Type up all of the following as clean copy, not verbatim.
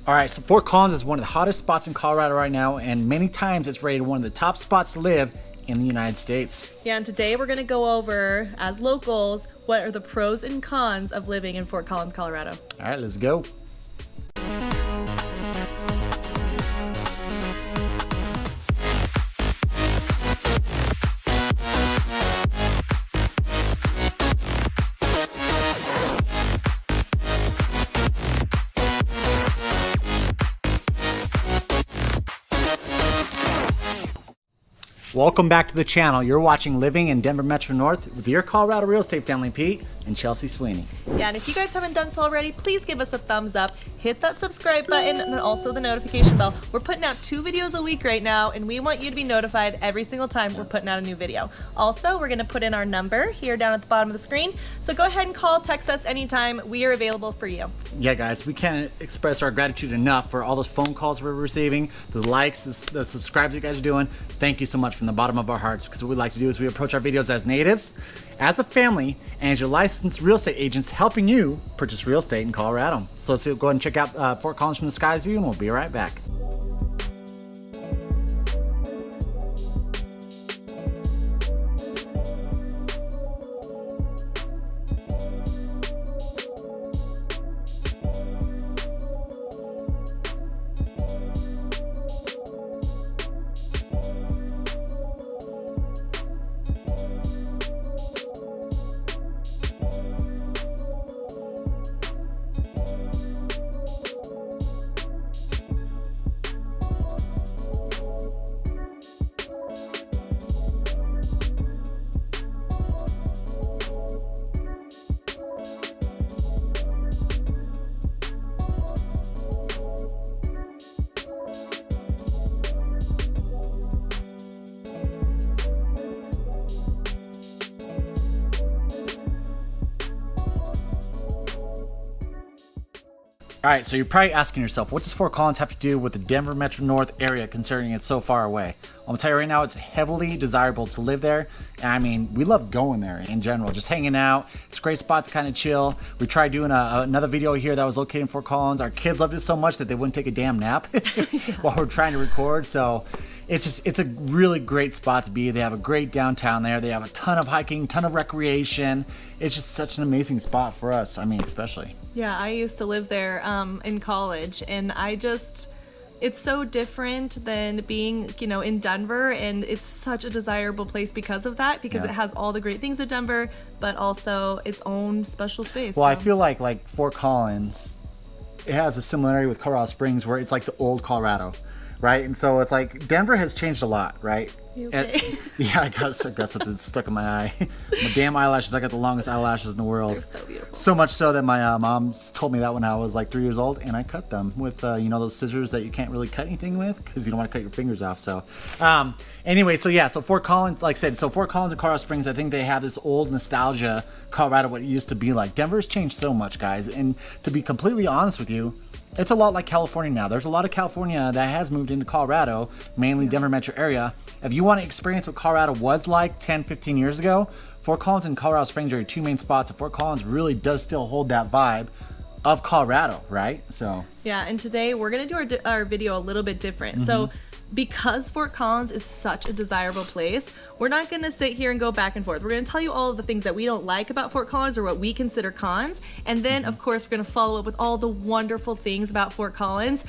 All right, so Fort Collins is one of the hottest spots in Colorado right now, and many times it's rated one of the top spots to live in the United States. Yeah, and today we're going to go over, as locals, what are the pros and cons of living in Fort Collins, Colorado. All right, let's go. Welcome back to the channel. You're watching Living in Denver Metro North with your Colorado real estate family, Pete and Chelsea Sweeney. Yeah, and if you guys haven't done so already, please give us a thumbs up, hit that subscribe button, and also the notification bell. We're putting out 2 videos a week right now, and we want you to be notified every single time we're putting out a new video. Also, we're gonna put in our number here down at the bottom of the screen, so go ahead and call, text us anytime. We are available for you. Yeah, guys, we can't express our gratitude enough for all those phone calls we're receiving, the likes, the subscribes you guys are doing. Thank you so much from the bottom of our hearts, because what we like to do is we approach our videos as natives, as a family, and as your licensed real estate agents helping you purchase real estate in Colorado. So let's go ahead and check out Fort Collins from the Sky's View, and we'll be right back. All right, so you're probably asking yourself, what does Fort Collins have to do with the Denver Metro North area, considering it's so far away? I'm gonna tell you right now, it's heavily desirable to live there. And I mean, we love going there in general, just hanging out. It's a great spot to kind of chill. We tried doing another video here that was located in Fort Collins. Our kids loved it so much that they wouldn't take a damn nap while we're trying to record. So it's a really great spot to be. They have a great downtown there. They have a ton of hiking, ton of recreation. It's just such an amazing spot for us. I mean, especially. Yeah, I used to live there in college, and it's so different than being, in Denver, and it's such a desirable place because of that, because it has all the great things of Denver, but also its own special space. Well, so I feel like Fort Collins, it has a similarity with Colorado Springs, where it's like the old Colorado, right? And so it's like Denver has changed a lot, right? You okay? Yeah, I got something stuck in my eye. My damn eyelashes. I got the longest eyelashes in the world. They're so beautiful. So much so that my mom told me that when I was like 3 years old, and I cut them with those scissors that you can't really cut anything with because you don't want to cut your fingers off. So anyway, so Fort Collins, like I said, so Fort Collins and Colorado Springs, I think they have this old nostalgia Colorado, what it used to be like. Denver's changed so much, guys, and to be completely honest with you, it's a lot like California now. There's a lot of California that has moved into Colorado, mainly Denver metro area. If you want to experience what Colorado was like 10, 15 years ago, Fort Collins and Colorado Springs are your 2 main spots. And Fort Collins really does still hold that vibe of Colorado, right? So yeah, and today we're going to do our video a little bit different. So because Fort Collins is such a desirable place, we're not going to sit here and go back and forth. We're going to tell you all of the things that we don't like about Fort Collins or what we consider cons. And then, of course, we're going to follow up with all the wonderful things about Fort Collins.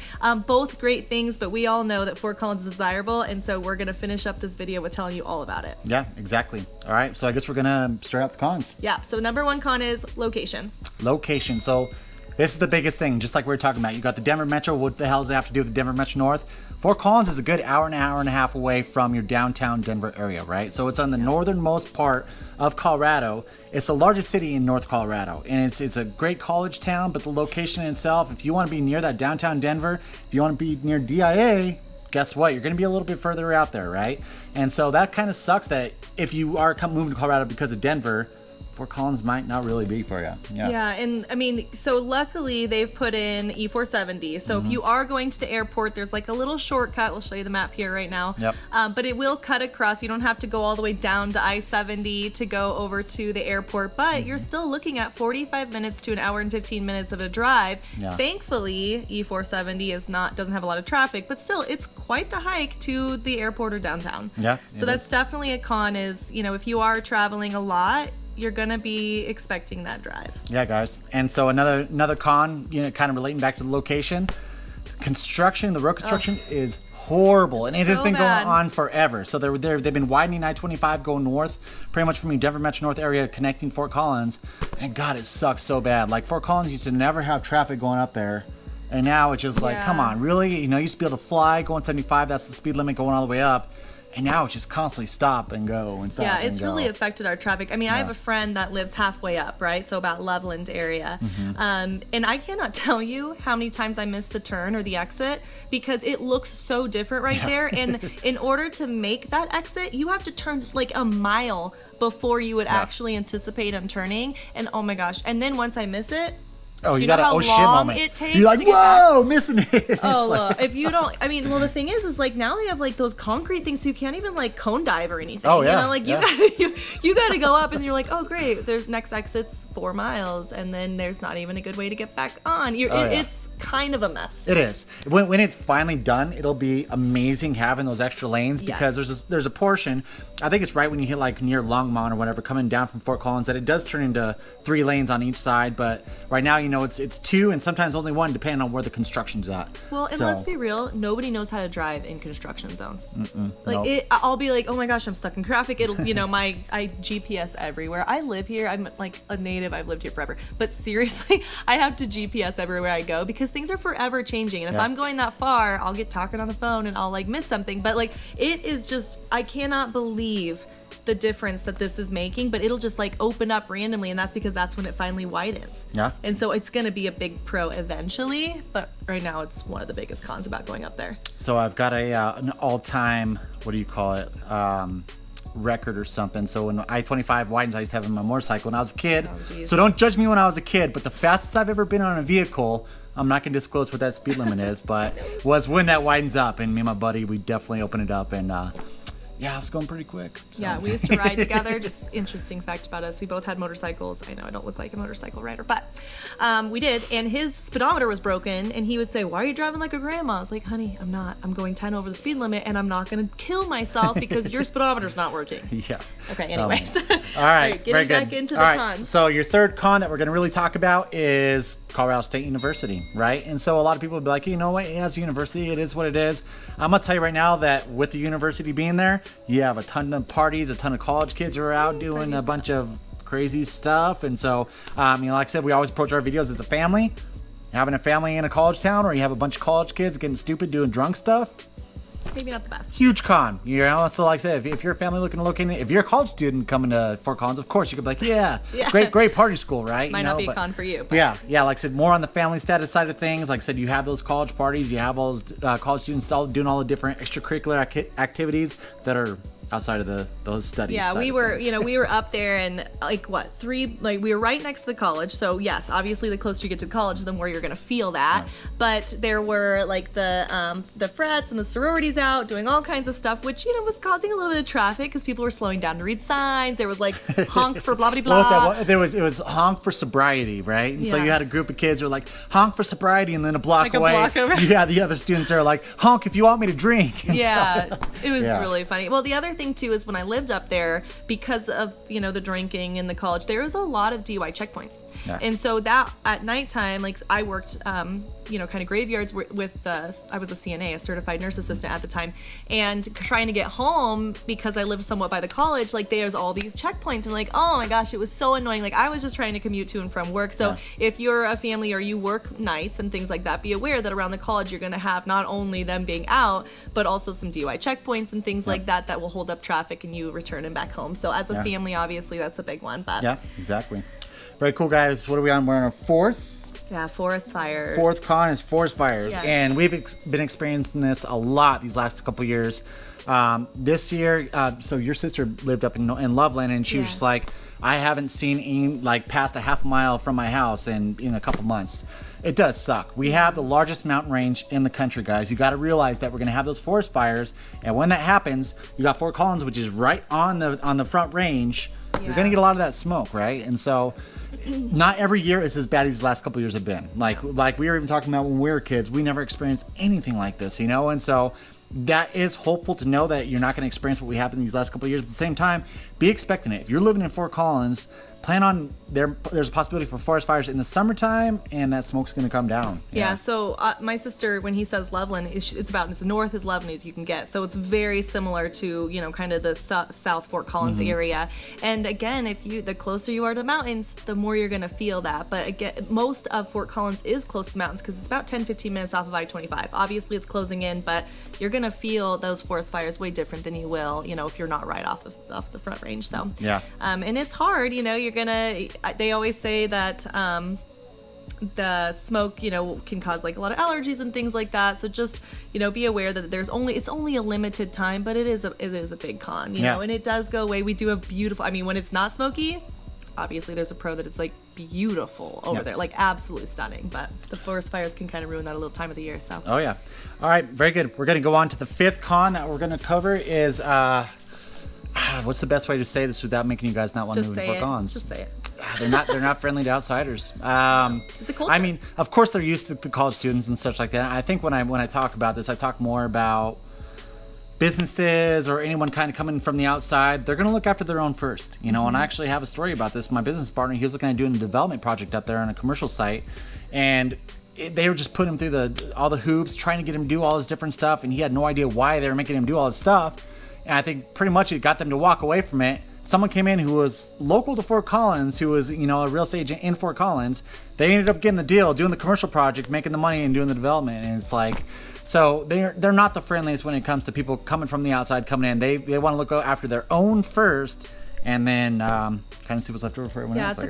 Both great things, but we all know that Fort Collins is desirable. And so we're going to finish up this video with telling you all about it. Yeah, exactly. All right, so I guess we're going to start out the cons. Yeah, so number 1 con is location. Location. So this is the biggest thing, just like we were talking about. You got the Denver Metro. What the hell does it have to do with the Denver Metro North? Fort Collins is a good hour and a half away from your downtown Denver area, right? So it's on the northernmost part of Colorado. It's the largest city in North Colorado, and it's a great college town, but the location itself, if you want to be near that downtown Denver, if you want to be near DIA, guess what? You're going to be a little bit further out there, right? And so that kind of sucks that if you are moving to Colorado because of Denver, Fort Collins might not really be for you. Yeah, and I mean, so luckily they've put in E470. So if you are going to the airport, there's like a little shortcut. We'll show you the map here right now. Yep. But it will cut across. You don't have to go all the way down to I-70 to go over to the airport. But you're still looking at 45 minutes to an hour and 15 minutes of a drive. Yeah. Thankfully, E470 doesn't have a lot of traffic, but still, it's quite the hike to the airport or downtown. Yeah. So that's definitely a con. Is if you are traveling a lot, you're gonna be expecting that drive. Yeah, guys. And so another con, kind of relating back to the location, the road construction is horrible, and it has been bad. going on forever. So they've been widening I-25 going north, pretty much from the Denver Metro North area connecting Fort Collins, and God, it sucks so bad. Like Fort Collins used to never have traffic going up there, and now it's just like, come on, really? You used to be able to fly going 75, that's the speed limit going all the way up. And now it's just constantly stop and go and stop. Yeah, and it's go. really affected our traffic. I mean, I have a friend that lives halfway up, right? So about Loveland area. And I cannot tell you how many times I missed the turn or the exit because it looks so different right there. And in order to make that exit, you have to turn like a mile before you would actually anticipate on turning. And oh my gosh. And then once I miss it, oh, you got an oh shit moment. It takes You're like, to get whoa, back. missing it. Oh, look, if you don't, I mean, well, the thing is like now they have like those concrete things, so you can't even like cone dive or anything. Oh yeah. You gotta go up, and you're like, oh great, their next exit's 4 miles, and then there's not even a good way to get back on. It's kind of a mess. It is. When it's finally done, it'll be amazing having those extra lanes because there's a portion. I think it's right when you hit like near Longmont or whatever, coming down from Fort Collins, that it does turn into 3 lanes on each side. But right now, it's 2 and sometimes only 1 depending on where the construction's at. Well, and let's be real, nobody knows how to drive in construction zones. I'll be like, oh my gosh, I'm stuck in traffic. It'll, I GPS everywhere. I live here. I'm like a native. I've lived here forever. But seriously, I have to GPS everywhere I go because things are forever changing. And if I'm going that far, I'll get talking on the phone and I'll like miss something. But like, it is just, I cannot believe the difference that this is making, but it'll just like open up randomly, and that's because that's when it finally widens. Yeah. And so it's going to be a big pro eventually, but right now it's one of the biggest cons about going up there. So I've got an all-time, what do you call it, record or something. So when I-25 widens, I used to have it on my motorcycle when I was a kid. So don't judge me when I was a kid, but the fastest I've ever been on a vehicle, I'm not going to disclose what that speed limit is, but was when that widens up, and me and my buddy, we definitely opened it up, and yeah, I was going pretty quick. So. Yeah, we used to ride together. Just interesting fact about us. We both had motorcycles. I know I don't look like a motorcycle rider, but we did. And his speedometer was broken, and he would say, "Why are you driving like a grandma?" I was like, "Honey, I'm not. I'm going 10 over the speed limit, and I'm not going to kill myself because your speedometer's not working." Yeah. Okay, anyways. All right, getting back into the cons. So your third con that we're going to really talk about is Colorado State University, right? And so a lot of people would be like, you know what, as a university, it is what it is. I'm going to tell you right now that with the university being there, you have a ton of parties, a ton of college kids who are out doing a bunch of crazy stuff. And so, like I said, we always approach our videos as a family. Having a family in a college town, or you have a bunch of college kids getting stupid doing drunk stuff, maybe not the best. Huge con. So like I said, if you're a family looking to locate, if you're a college student coming to Fort Collins, of course you could be like, yeah. great party school, right? Might not be a con for you. But. Yeah. Like I said, more on the family status side of things. Like I said, you have those college parties, you have all those college students all doing all the different extracurricular activities that are outside of those studies. Yeah, we were, we were up there, and we were right next to the college. So yes, obviously the closer you get to college, the more you're going to feel that. Yeah. But there were like the frets and the sororities out doing all kinds of stuff, which, was causing a little bit of traffic because people were slowing down to read signs. There was like honk for blah, blah, blah. It was honk for sobriety, right? And so you had a group of kids who were like, honk for sobriety, and then a block away, you had the other students that are like, honk if you want me to drink. And it was really funny. Well, the other thing too is when I lived up there, because of the drinking in the college, there was a lot of DUI checkpoints. Yeah. And so that at nighttime, like I worked kind of graveyards with I was a CNA, a certified nurse assistant at the time, and trying to get home because I lived somewhat by the college, like there's all these checkpoints, and like, oh my gosh, it was so annoying. Like I was just trying to commute to and from work. So if you're a family or you work nights and things like that, be aware that around the college you're going to have not only them being out, but also some DUI checkpoints and things like that will hold up traffic and you returning back home. So as a family, obviously that's a big one. But yeah, exactly. Very cool, guys. What are we on? We're on our fourth. Yeah, forest fires. Fourth con is forest fires, Yes. and we've been experiencing this a lot these last couple years. This year, so your sister lived up in Loveland, and she was Yeah. just like, I haven't seen any, like, past a half mile from my house in a couple months. It does suck. We have the largest mountain range in the country, guys. You got to realize that we're going to have those forest fires, and when that happens, you got Fort Collins, which is right on the front range. You're going to get a lot of that smoke, right? And so not every year is as bad as these last couple years have been. Like we were even talking about when we were kids, we never experienced anything like this, you know? And so that is hopeful to know that you're not going to experience what we have in these last couple of years. But at the same time, be expecting it. If you're living in Fort Collins, plan on there's a possibility for forest fires in the summertime, and that smoke's going to come down. Yeah, so my sister, when he says Loveland, it's about as north as Loveland as you can get. So it's very similar to, you know, kind of the South Fort Collins area. And again, the closer you are to the mountains, the more you're going to feel that. But again, most of Fort Collins is close to the mountains because it's about 10-15 minutes off of I-25. Obviously, it's closing in, but you're going to feel those forest fires way different than you will, you know, if you're not right off the front range. So yeah. And it's hard, you know, they always say that the smoke, you know, can cause like a lot of allergies and things like that. So just, you know, be aware that it's only a limited time, but it is a big con, you know, and it does go away. We do a beautiful, I mean, when it's not smoky, obviously there's a pro that it's like beautiful over there, like absolutely stunning, but the forest fires can kind of ruin that a little time of the year. So oh yeah. All right, very good. We're going to go on to the fifth con that we're going to cover is what's the best way to say this without making you guys not want to move to Fort Collins? Just say it. They're not friendly to outsiders. It's a culture. I mean, of course they're used to the college students and such like that. I think when I talk about this, I talk more about businesses or anyone kind of coming from the outside. They're going to look after their own first, you know. And I actually have a story about this. My business partner, he was looking at doing a development project up there on a commercial site, and they were just putting him through all the hoops, trying to get him to do all this different stuff, and he had no idea why they were making him do all this stuff. And I think pretty much it got them to walk away from it. Someone came in who was local to Fort Collins, who was, you know, a real estate agent in Fort Collins. They ended up getting the deal, doing the commercial project, making the money, and doing the development. And it's like, so they're not the friendliest when it comes to people coming from the outside coming in. They want to look after their own first, and then kind of see what's left over for everyone else. Yeah,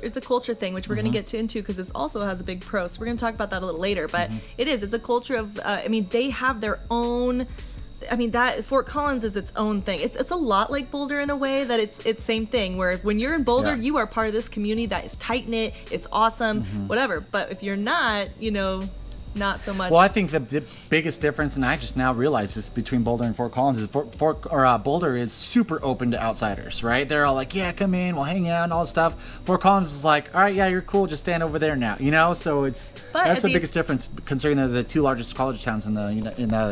it's a culture thing, which we're going to get into because it also has a big pro. So we're going to talk about that a little later. But it's a culture of, I mean, they have their own. I mean, that Fort Collins is its own thing. It's a lot like Boulder in a way that it's same thing, where when you're in Boulder, you are part of this community that is tight knit, it's awesome, whatever. But if you're not, you know, not so much. Well, I think the biggest difference, and I just now realize this, between Boulder and Fort Collins is Boulder is super open to outsiders, right? They're all like, yeah, come in, we'll hang out and all this stuff. Fort Collins is like, all right, yeah, you're cool, just stand over there now, you know? So that's the biggest difference, considering they're the two largest college towns in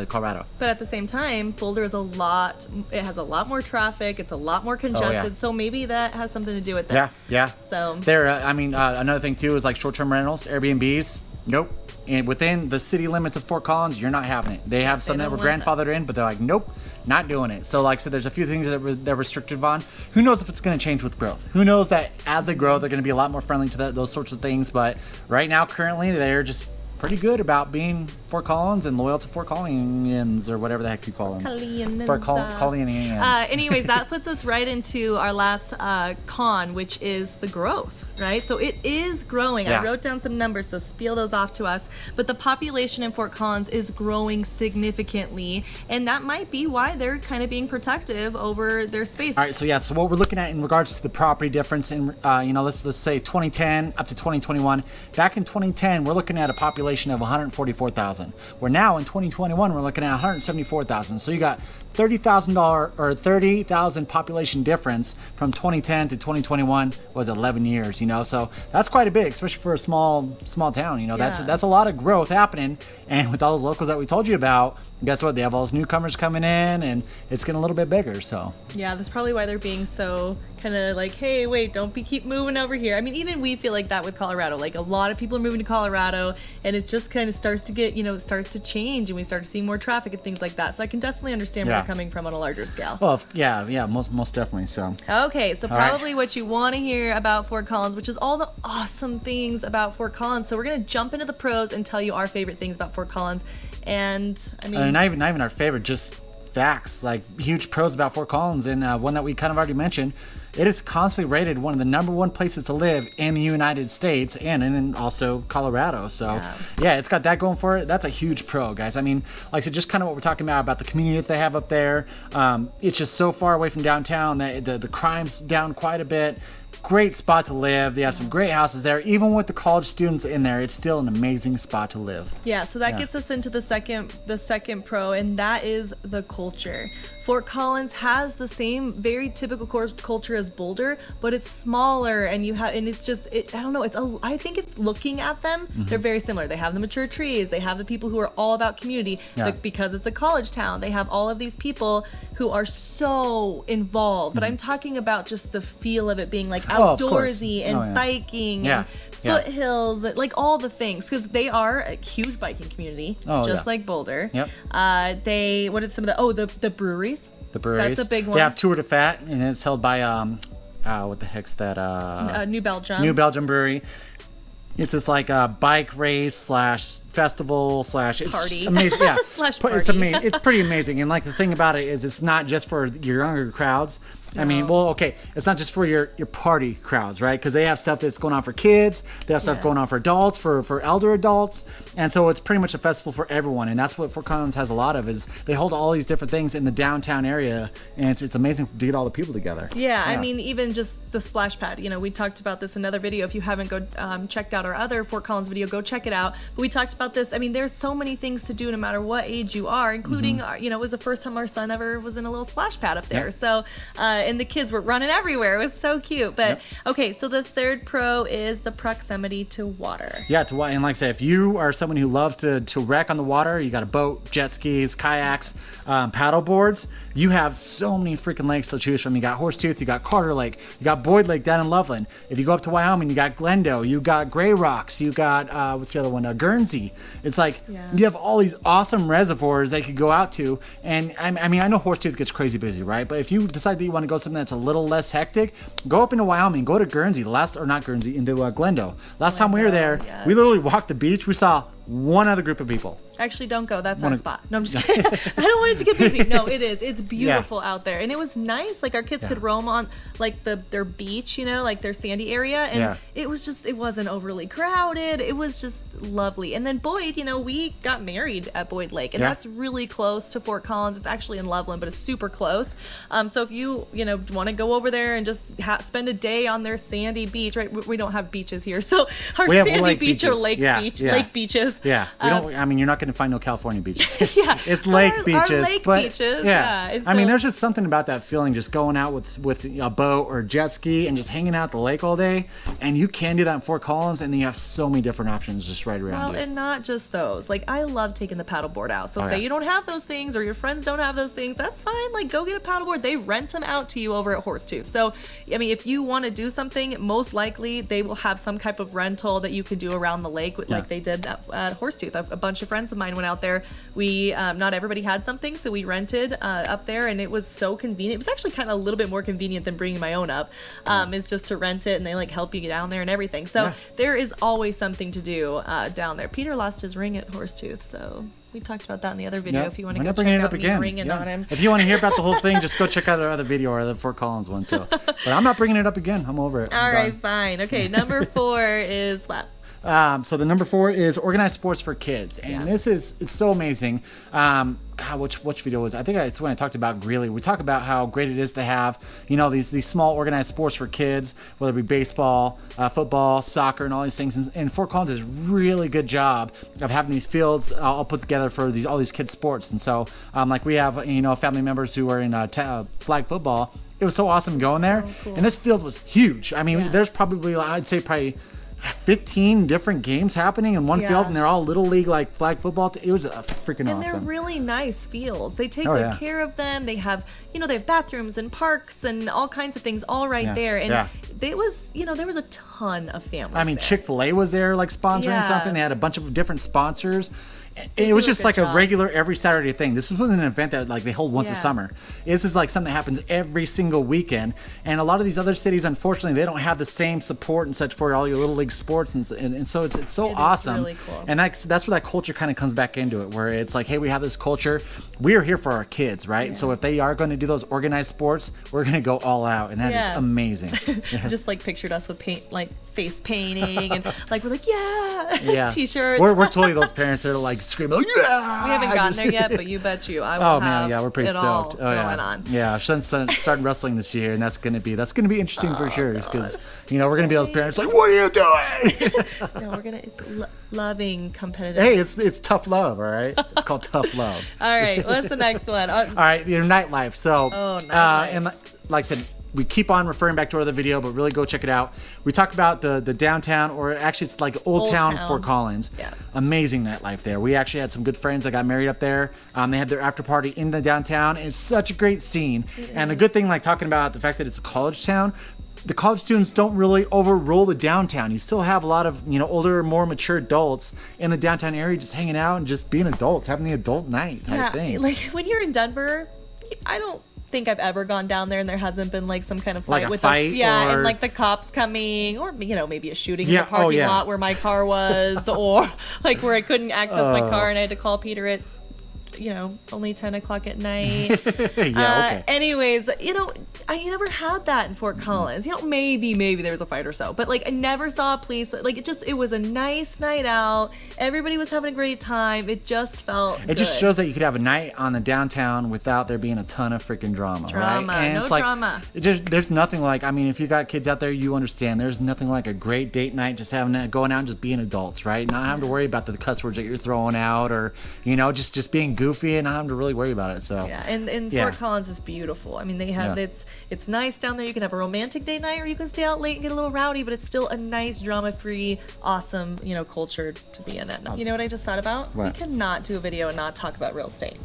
Colorado. But at the same time, Boulder is it has a lot more traffic, it's a lot more congested, so maybe that has something to do with it. Yeah. So another thing too is like short-term rentals, Airbnbs. Nope. And within the city limits of Fort Collins, you're not having it. They have some that were grandfathered in, but they're like, nope, not doing it. So like I said, there's a few things that they're restricted on. Who knows if it's going to change with growth? Who knows that as they grow, they're going to be a lot more friendly to those sorts of things. But right now, currently, they're just pretty good about being Fort Collins and loyal to Fort Collinians, or whatever the heck you call them. Collinians. Anyways, that puts us right into our last con, which is the growth, right? So it is growing. Yeah. I wrote down some numbers, so spiel those off to us. But the population in Fort Collins is growing significantly, and that might be why they're kind of being protective over their space. All right, so what we're looking at in regards to the property difference in, let's say 2010 up to 2021. Back in 2010, we're looking at a population of 144,000. Where now in 2021, we're looking at 174,000. So you got $30,000 population difference from 2010 to 2021 was 11 years, you know. So that's quite a bit, especially for a small town, you know. Yeah. That's a lot of growth happening. And with all those locals that we told you about, guess what? They have all those newcomers coming in, and it's getting a little bit bigger. So yeah, that's probably why they're being so kind of like, hey, wait, don't keep moving over here. I mean, even we feel like that with Colorado. Like a lot of people are moving to Colorado, and it just kind of starts to get, it starts to change, and we start to see more traffic and things like that. So I can definitely understand where they're coming from on a larger scale. Well, yeah, most definitely. So okay, so probably what you want to hear about Fort Collins, which is all the awesome things about Fort Collins. So we're gonna jump into the pros and tell you our favorite things about Fort Collins. And I mean, not even our favorite, just facts, like huge pros about Fort Collins, and one that we kind of already mentioned. it is constantly rated one of the #1 places to live in the United States and in also Colorado. So yeah, it's got that going for it. That's a huge pro, guys. I mean, like I said, just kind of what we're talking about the community that they have up there. It's just so far away from downtown that the crime's down quite a bit. Great spot to live. They have some great houses there. Even with the college students in there, it's still an amazing spot to live. Yeah, so that gets us into the second pro, and that is the culture. Fort Collins has the same very typical culture as Boulder, but it's smaller, and it's just I don't know. I think it's looking at them, they're very similar. They have the mature trees. They have the people who are all about community. Like, because it's a college town, they have all of these people who are so involved. But I'm talking about just the feel of it being like outdoorsy and biking and foothills, like all the things, because they are a huge biking community, like Boulder. What are some of the breweries? The breweries. That's a big one. They have Tour de Fat, and it's held by what the heck's that? New Belgium. New Belgium Brewery. It's just like a bike race / festival / party. Amazing. Yeah. Party. It's amazing. It's pretty amazing. And like the thing about it is, it's not just for your younger crowds. I mean, it's not just for your party crowds, right? Because they have stuff that's going on for kids. They have stuff going on for adults, for elder adults. And so it's pretty much a festival for everyone. And that's what Fort Collins has a lot of, is they hold all these different things in the downtown area. And it's amazing to get all the people together. Yeah, I mean, even just the splash pad. You know, we talked about this in another video. If you haven't checked out our other Fort Collins video, go check it out. But we talked about this. I mean, there's so many things to do no matter what age you are, including, it was the first time our son ever was in a little splash pad up there. So, and the kids were running everywhere. It was so cute. But okay, so the third pro is the proximity to water. Yeah, to water. And like I said, if you are someone who loves to wreck on the water, you got a boat, jet skis, kayaks, paddle boards. You have so many freaking lakes to choose from. You got Horsetooth, you got Carter Lake, you got Boyd Lake down in Loveland. If you go up to Wyoming, you got Glendo, you got Gray Rocks, you got what's the other one? Guernsey. It's like you have all these awesome reservoirs they could go out to. And I mean, I know Horsetooth gets crazy busy, right? But if you decide that you want to go something that's a little less hectic, go up into Wyoming, go to Guernsey. Into Glendo. Last time we were there, we literally walked the beach. We saw one other group of people. Actually, don't go. That's our spot. No, I'm just kidding. I don't want it to get busy. No, it is. It's beautiful out there. And it was nice. Like, our kids could roam on, like, their beach, like their sandy area. And it wasn't overly crowded. It was just lovely. And then Boyd, we got married at Boyd Lake. And that's really close to Fort Collins. It's actually in Loveland, but it's super close. So if you, want to go over there and just spend a day on their sandy beach, right? We don't have beaches here. So our sandy beach or lake beaches. Yeah. You're not going to find no California beaches. It's lake beaches. Our lake beaches. I mean, there's just something about that feeling, just going out with a boat or jet ski and just hanging out at the lake all day. And you can do that in Fort Collins, and then you have so many different options just right around you. And not just those. Like, I love taking the paddleboard out. So say you don't have those things, or your friends don't have those things, that's fine. Like, go get a paddleboard. They rent them out to you over at Horsetooth. So, I mean, if you want to do something, most likely they will have some type of rental that you could do around the lake, like they did at Horsetooth. A bunch of friends of mine went out there. We not everybody had something, so we rented up there, and it was so convenient. It was actually kind of a little bit more convenient than bringing my own up. It's just to rent it, and they help you get down there and everything. So there is always something to do down there. Peter lost his ring at Horsetooth, so we talked about that in the other video. If you want to go check out me ringing on him. If you want to hear about the whole thing, just go check out our other video, or the Fort Collins one. So, but I'm not bringing it up again. I'm over it. All right, fine. Okay, number 4 is what? So the number 4 is organized sports for kids, and it's so amazing. Which video was it? I think it's when I talked about Greeley. We talk about how great it is to have these small organized sports for kids, whether it be baseball, football, soccer, and all these things. And Fort Collins does a really good job of having these fields all put together for all these kids sports. And so we have family members who are in flag football. It was so awesome going there, cool. And this field was huge. I mean, there's probably 15 different games happening in one field, and they're all little league flag football. It was freaking awesome. And they're really nice fields. They take good care of them. They have, they have bathrooms and parks and all kinds of things all right there. And it was, there was a ton of families. I mean, there. Chick-fil-A was there sponsoring something. They had a bunch of different sponsors. It was just good like a job. regular every Saturday thing. This was an event that like they hold once a Yeah. summer. This is like something that happens every single weekend. And a lot of these other cities, unfortunately, they don't have the same support and such for all your little league sports, and so it's so It is awesome. really cool. And that's where that culture kind of comes back into it, where it's like, hey, we have this culture. We are here for our kids, right? And so if they are going to do those organized sports, we're going to go all out, and that is Yeah. amazing. I just like pictured us with paint, like face painting, and like we're like, yeah, t-shirts. We're totally those parents that are like screaming, like, yeah. We haven't gotten there yet, but you bet you I will Oh have man, yeah, we're pretty it all stoked. Oh yeah, going on. yeah. Son's starting wrestling this year, and that's gonna be interesting for sure. Because we're gonna be those parents like, what are you doing? No, we're gonna. It's loving competitive. Hey, it's tough love, all right. It's called tough love. All right, what's the next one? All right, nightlife. So, nightlife. and like I said, we keep on referring back to our other video, but really go check it out. We talk about the downtown, or actually it's like Old Town Fort Collins. Yeah. Amazing nightlife there. We actually had some good friends that got married up there. They had their after party in the downtown, and it's such a great scene. And the good thing, like talking about the fact that it's a college town, the college students don't really overrule the downtown. You still have a lot of older, more mature adults in the downtown area just hanging out and just being adults, having the adult night type thing. Like when you're in Denver, I don't think I've ever gone down there and there hasn't been like some kind of fight Like a with fight, and or- like the cops coming, or maybe a shooting in Yeah, the parking yeah. lot where my car was, or like where I couldn't access my car and I had to call Peter at only 10 o'clock at night. Okay. Anyways, I never had that in Fort Collins. Maybe there was a fight or so, but like I never saw police. Like it was a nice night out. Everybody was having a great time. It just felt It just shows that you could have a night on the downtown without there being a ton of freaking drama, right? And No it's like, drama. There's nothing like, if you got kids out there, you understand. There's nothing like a great date night, just going out and just being adults, right? Not having to worry about the cuss words that you're throwing out, or just being goofy and not having to really worry about it. So Yeah, and Fort Collins is beautiful. I mean, they have it's nice down there. You can have a romantic date night, or you can stay out late and get a little rowdy, but it's still a nice, drama-free, awesome, culture to be in it. You know what I just thought about? What? We cannot do a video and not talk about real estate.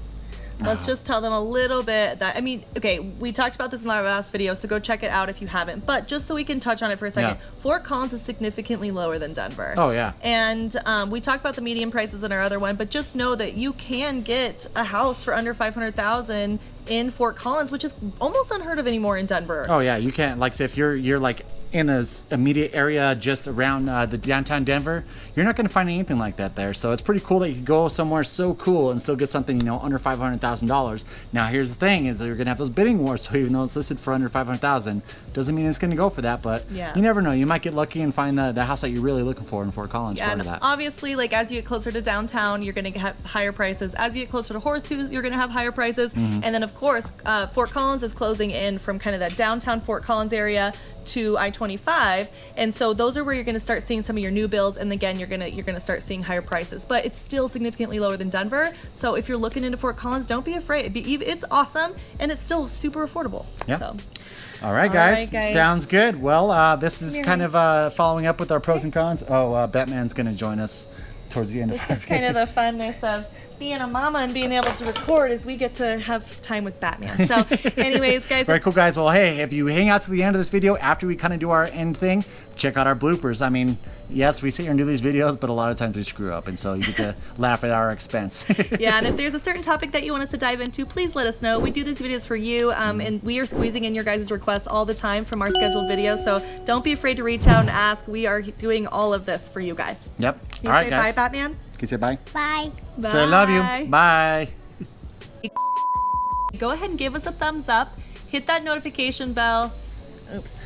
Let's just tell them a little bit that, okay, we talked about this in our last video, so go check it out if you haven't. But just so we can touch on it for a second, Fort Collins is significantly lower than Denver. Oh, yeah. And we talked about the median prices in our other one, but just know that you can get a house for under $500,000 in Fort Collins, which is almost unheard of anymore in Denver. Oh yeah, you can't, like, say if you're like in this immediate area just around the downtown Denver, you're not going to find anything like that there. So it's pretty cool that you can go somewhere so cool and still get something under $500,000. Now here's the thing: is that you're going to have those bidding wars. So even though it's listed for under $500,000, doesn't mean it's going to go for that. But you never know. You might get lucky and find the house that you're really looking for in Fort Collins for and that. obviously, like as you get closer to downtown, you're going to have higher prices. As you get closer to Horseshoe, you're going to have higher prices. And then of course, Fort Collins is closing in from kind of that downtown Fort Collins area to I-25, and so those are where you're going to start seeing some of your new builds, and again you're gonna start seeing higher prices, but it's still significantly lower than Denver. So if you're looking into Fort Collins, don't be afraid. It's awesome, and it's still super affordable. Yeah. So. All right, guys. guys. Sounds good. Well, this is kind of following up with our pros and cons. Batman's going to join us towards the end of our Kind of the funness of being a mama and being able to record is we get to have time with Batman. So anyways, guys. Very cool, guys. Well, hey, if you hang out to the end of this video after we kind of do our end thing, check out our bloopers. Yes, we sit here and do these videos, but a lot of times we screw up, and so you get to laugh at our expense. Yeah, and if there's a certain topic that you want us to dive into, please let us know. We do these videos for you, and we are squeezing in your guys' requests all the time from our scheduled videos, so don't be afraid to reach out and ask. We are doing all of this for you guys. Yep. Can you All right, say guys. bye, Batman? Can you say bye? Bye. Bye. Say I love you. Bye. Go ahead and give us a thumbs up. Hit that notification bell. Oops.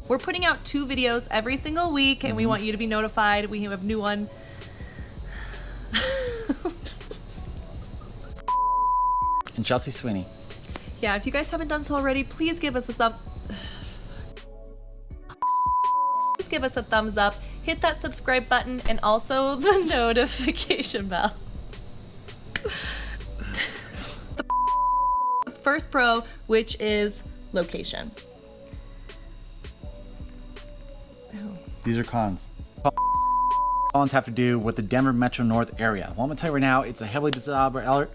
We're putting out 2 videos every single week, and we want you to be notified. We have a new one. And Chelsea Sweeney. Yeah, if you guys haven't done so already, please give us a thumbs up, hit that subscribe button, and also the notification bell. The first pro, which is location. These are cons. Cons have to do with the Denver Metro North area. Well, I'm going to tell you right now, it's a heavily desirable